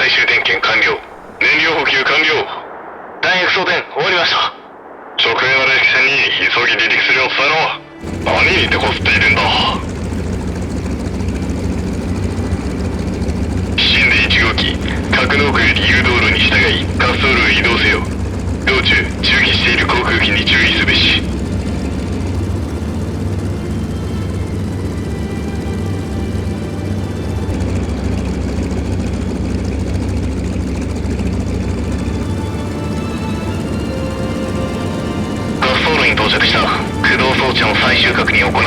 最終点検完了。燃料補給完了。弾薬装填終わりました。直営のレシキ船に急ぎ離陸するよう伝えろ。何に手こずっているんだ。新で1号機、格納庫より誘導路に従い滑走路へ移動せよ。道中駐機している航空機に注意すべし。到着した。駆動装置の最終確認を行う。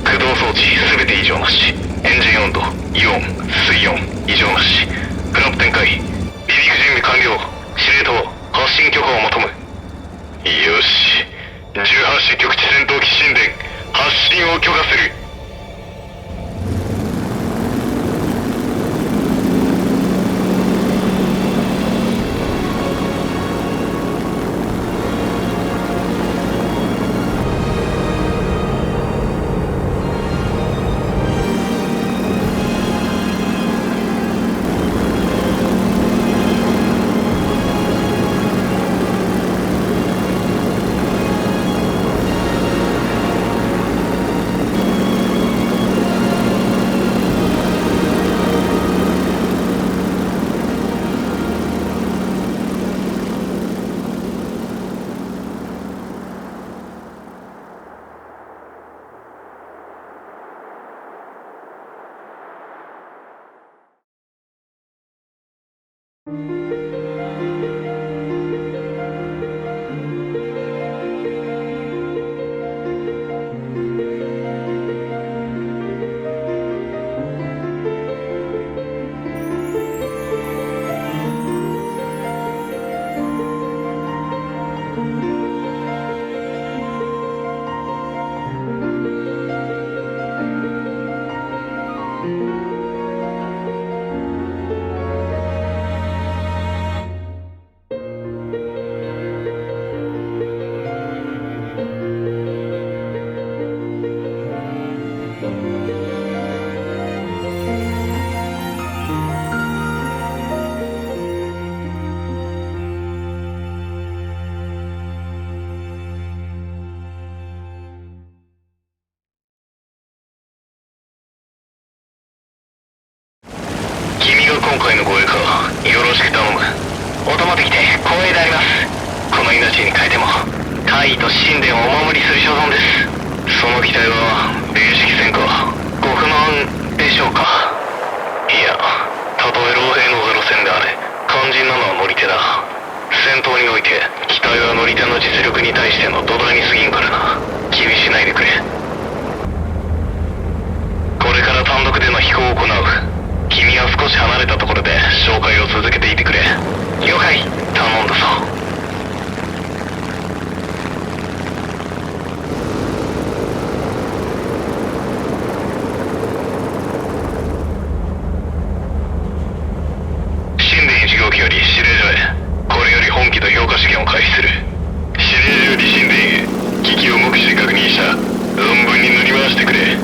駆動装置すべて異常なし。エンジン温度、イオン、水温異常なし。フラップ展開。離陸準備完了。司令塔発進許可を求む。よし、18支局地戦闘機神殿発進を許可する。今回の護衛か、よろしく頼む。オトマ敵で光栄であります。この命に変えても大義と神殿をお守りする所存です。その機体は零式戦か、ご不満でしょうか。いや、たとえ老兵のゼロ戦であれ、肝心なのは乗り手だ。戦闘において機体は乗り手の実力に対しての土台に過ぎんからな。気にしないでくれ。これから単独での飛行を行う。君は少し離れたところで紹介を続けていてくれ。了解、頼んだぞ。神殿1号機より指令所へ。これより本機と評価試験を開始する。指令所より神殿へ。機器を目視で確認した。存分に塗り回してくれ。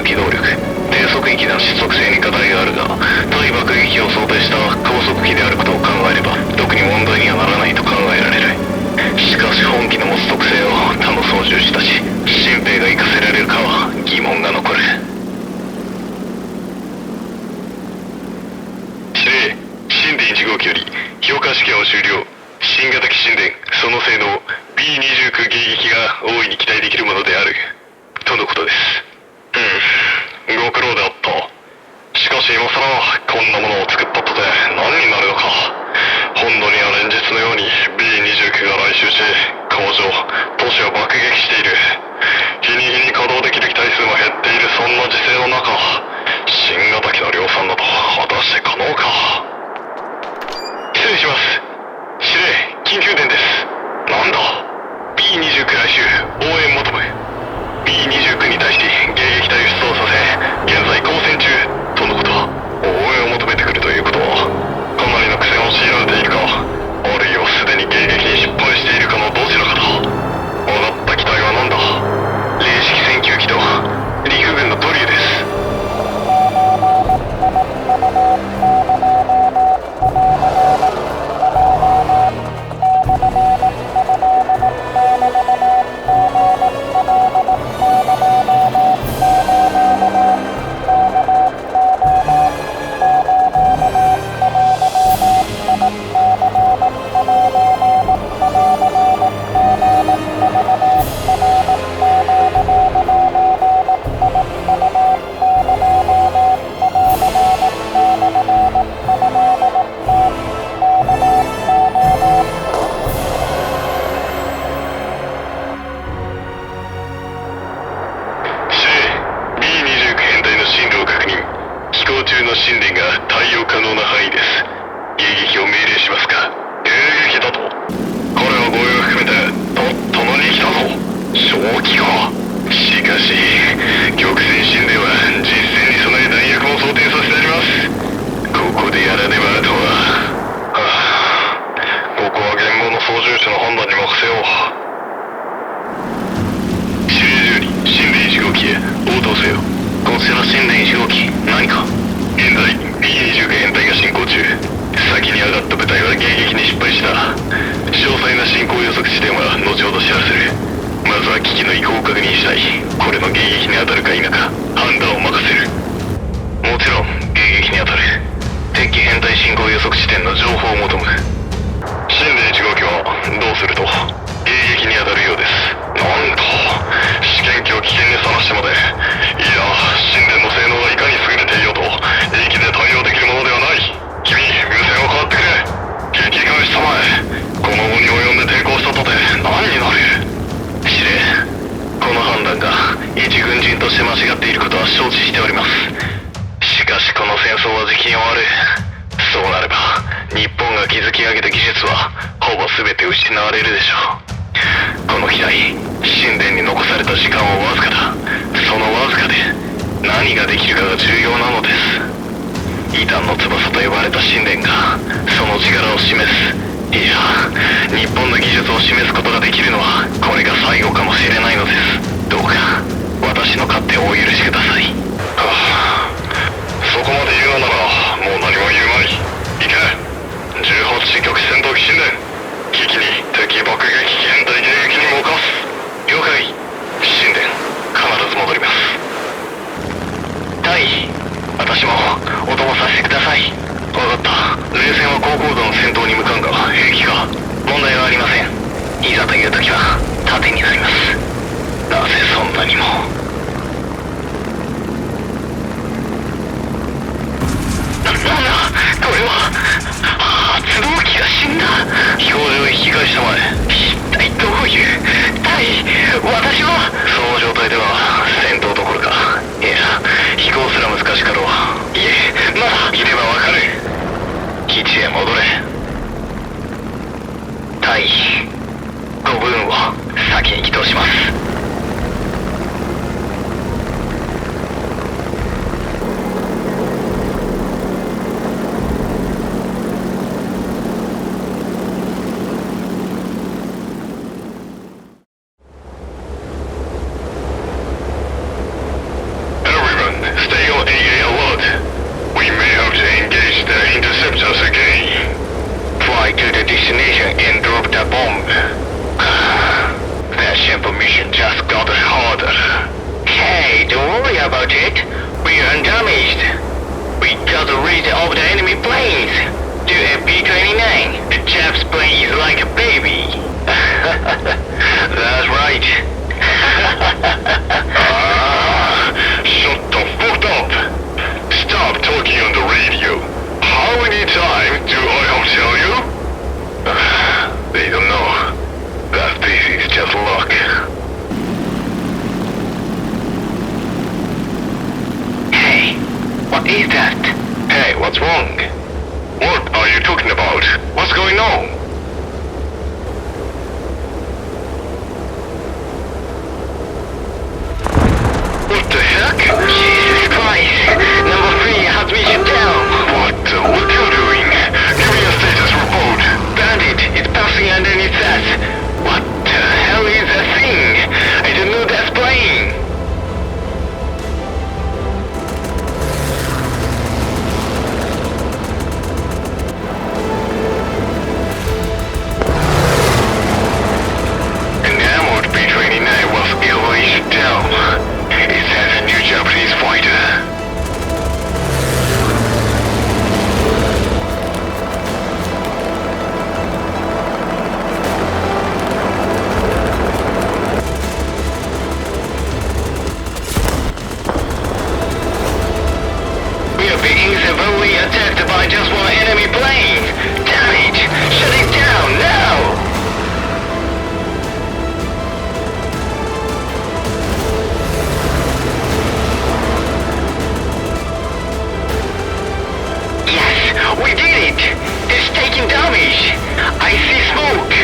機動力低速域での失速性に課題があるが、対爆撃機を装定した高速機であることを考えれば特に問題にはならないと考えられる。しかし本機の持つ特性を他の操縦士たち新兵が活かせられるかは疑問が残る。司令、神殿1号機より評価試験を終了。新型機神殿、その性能 B29 迎撃が大いに期待できるものであるとのことです。ご苦労であった。しかし今更こんなものを作ったとて何になるのか。本土には連日のように B29 が来襲し、工場都市を爆撃している。日に日に稼働できる機体数も減っている。そんな時勢の中、新型機の量産など果たして可能か。失礼します。司令、緊急電です。なんだ B29 来襲、応援求む。 B29 に対し迎撃隊を出動させ現在交戦中とのこと。応援を求めてくるということはかなりの苦戦を強いられているか、あるいはすでに迎撃に失敗しているかのどちらかだ。上がった機体は何だ。零式戦闘機と陸軍のドリューです。destination and dropped a bomb. That simple mission just got harder. Hey, don't worry about it. We are undamaged. We got rid of the enemy planes. To a B-29, the Japs plane is like a baby. That's right. Shut the fuck up! Stop talking on the radio. How many times do I have to tell you? They don't know that this is just luck. Hey, what is that? Hey, what's wrong? What are you talking about? What's going on? What the heck? Jesus Christ! Number 3 has mission down. What the fuck are you doing? Give me a status report. Bandit is passing underneath us. What the hell is that thing? I don't know that's playing. An armored B-29 was illegally down. It has a new Japanese fighter. We are being severely attacked by just one enemy plane. Damn it! Shut it down now! Yes, we did it! It's taking damage! I see smoke!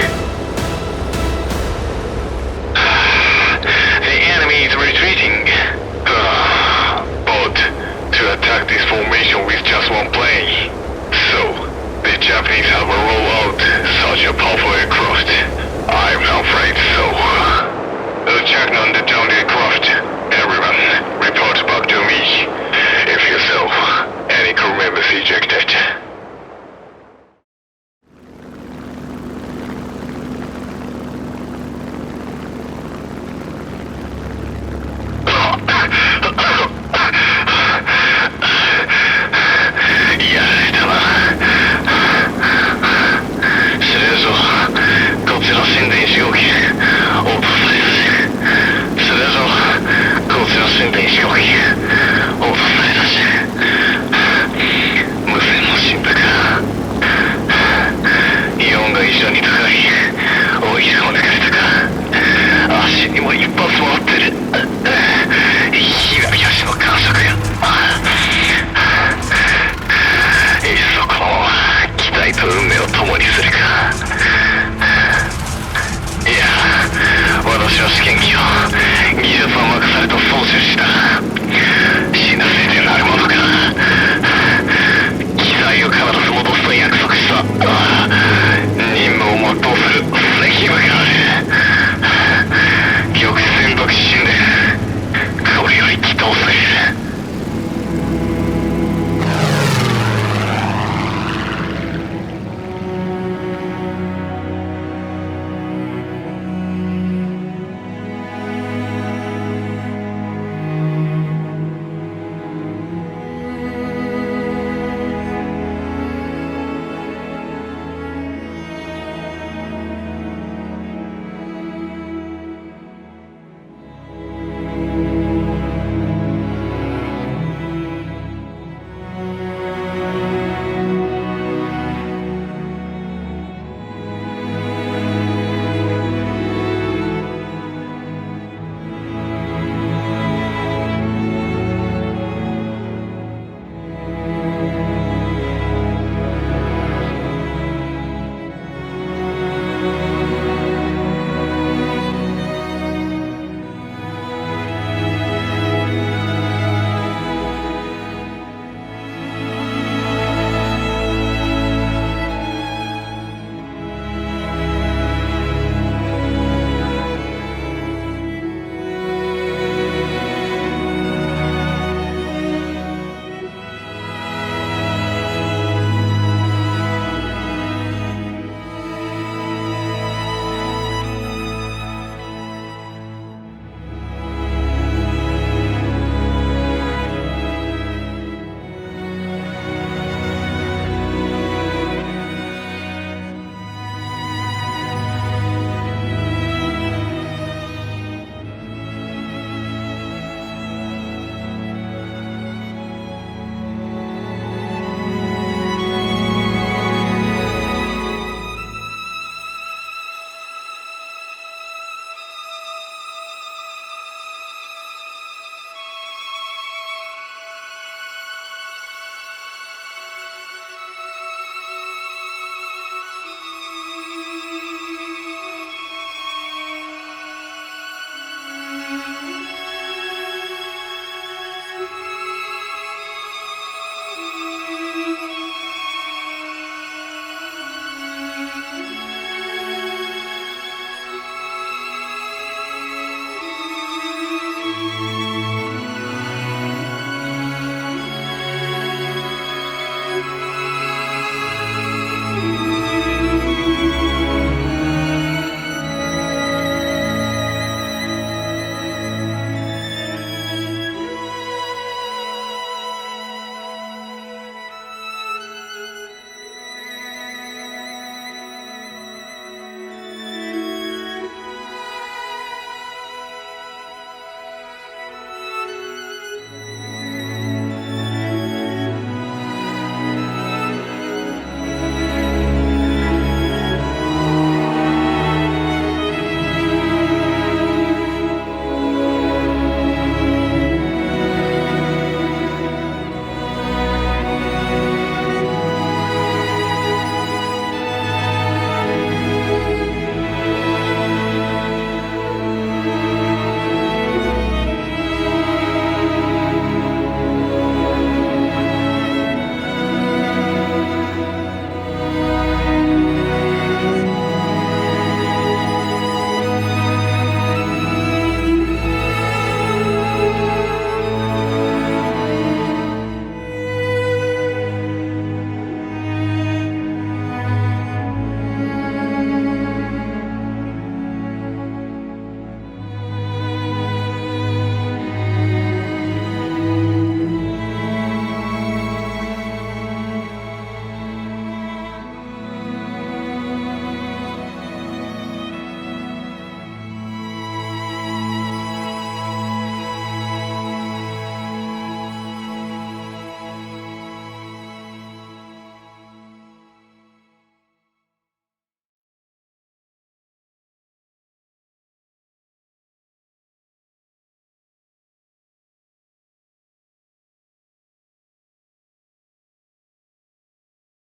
The enemy is retreating. But to attack this formation with just one plane